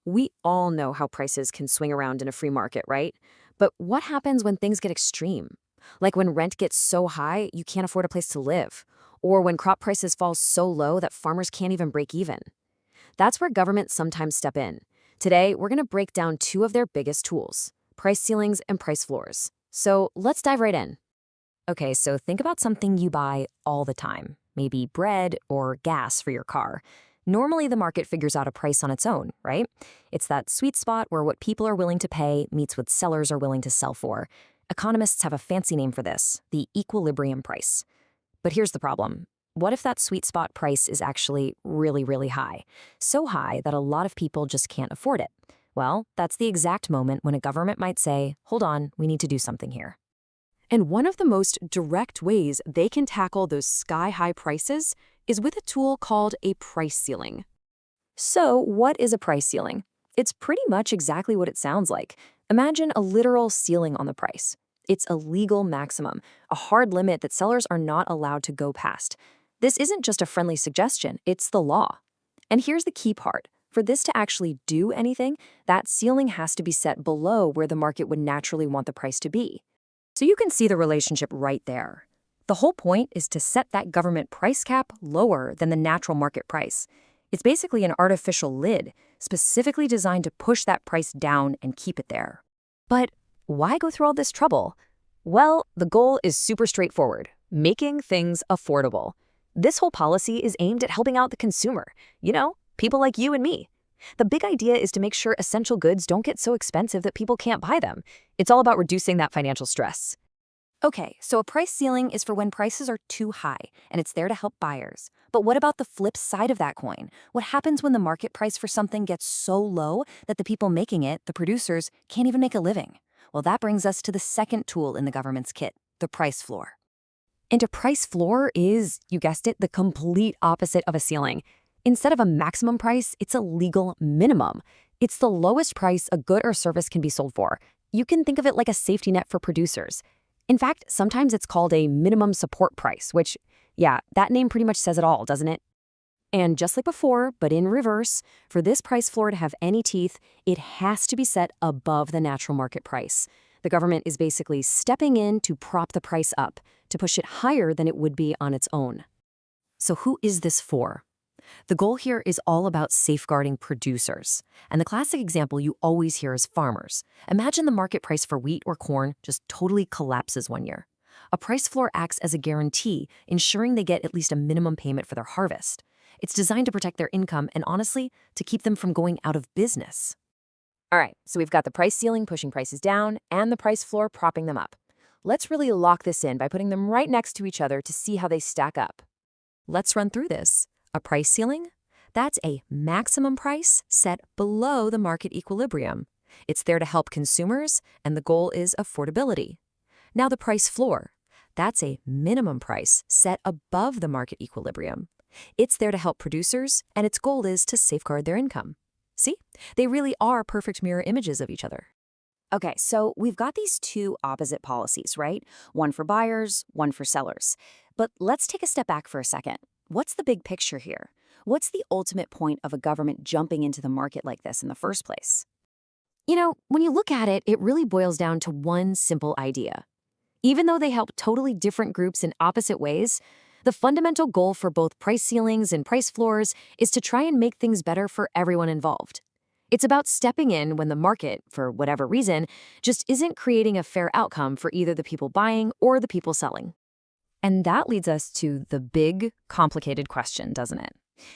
We all know how prices can swing around in a free market, right? But what happens when things get extreme? Like when rent gets so high you can't afford a place to live, or when crop prices fall so low that farmers can't even break even. That's where governments sometimes step in. Today, we're going to break down two of their biggest tools: price ceilings and price floors. So let's dive right in. Okay, so think about something you buy all the time, maybe bread or gas for your car. Normally, the market figures out a price on its own, right? It's that sweet spot where what people are willing to pay meets what sellers are willing to sell for. Economists have a fancy name for this: the equilibrium price. But here's the problem. What if that sweet spot price is actually really, really high? So high that a lot of people just can't afford it. Well, that's the exact moment when a government might say, hold on, we need to do something here. And one of the most direct ways they can tackle those sky-high prices is with a tool called a price ceiling. So, what is a price ceiling? It's pretty much exactly what it sounds like. Imagine a literal ceiling on the price. It's a legal maximum, a hard limit that sellers are not allowed to go past. This isn't just a friendly suggestion, it's the law. And here's the key part. For this to actually do anything, that ceiling has to be set below where the market would naturally want the price to be. So you can see the relationship right there. The whole point is to set that government price cap lower than the natural market price. It's basically an artificial lid, specifically designed to push that price down and keep it there. But why go through all this trouble? Well, the goal is super straightforward: making things affordable. This whole policy is aimed at helping out the consumer. People like you and me. The big idea is to make sure essential goods don't get so expensive that people can't buy them. It's all about reducing that financial stress. Okay, so a price ceiling is for when prices are too high, and it's there to help buyers. But what about the flip side of that coin? What happens when the market price for something gets so low that the people making it, the producers, can't even make a living? Well, that brings us to the second tool in the government's kit: the price floor. And a price floor is, you guessed it, the complete opposite of a ceiling. Instead of a maximum price, it's a legal minimum. It's the lowest price a good or service can be sold for. You can think of it like a safety net for producers. In fact, sometimes it's called a minimum support price, which, yeah, that name pretty much says it all, doesn't it? And just like before, but in reverse, for this price floor to have any teeth, it has to be set above the natural market price. The government is basically stepping in to prop the price up, to push it higher than it would be on its own. So who is this for? The goal here is all about safeguarding producers. And the classic example you always hear is farmers. Imagine the market price for wheat or corn just totally collapses one year. A price floor acts as a guarantee, ensuring they get at least a minimum payment for their harvest. It's designed to protect their income and, honestly, to keep them from going out of business. All right, so we've got the price ceiling pushing prices down and the price floor propping them up. Let's really lock this in by putting them right next to each other to see how they stack up. Let's run through this. A price ceiling? That's a maximum price set below the market equilibrium. It's there to help consumers, and the goal is affordability. Now the price floor. That's a minimum price set above the market equilibrium. It's there to help producers, and its goal is to safeguard their income. See? They really are perfect mirror images of each other. Okay, so we've got these two opposite policies, right? One for buyers, one for sellers. But let's take a step back for a second. What's the big picture here? What's the ultimate point of a government jumping into the market like this in the first place? When you look at it, it really boils down to one simple idea. Even though they help totally different groups in opposite ways, the fundamental goal for both price ceilings and price floors is to try and make things better for everyone involved. It's about stepping in when the market, for whatever reason, just isn't creating a fair outcome for either the people buying or the people selling. And that leads us to the big, complicated question, doesn't it?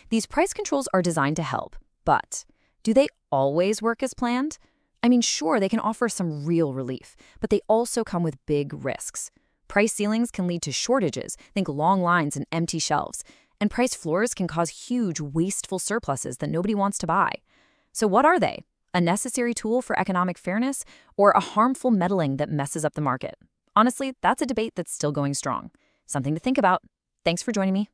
These price controls are designed to help, but do they always work as planned? I mean, sure, they can offer some real relief, but they also come with big risks. Price ceilings can lead to shortages, think long lines and empty shelves, and price floors can cause huge, wasteful surpluses that nobody wants to buy. So what are they? A necessary tool for economic fairness, or a harmful meddling that messes up the market? Honestly, that's a debate that's still going strong. Something to think about. Thanks for joining me.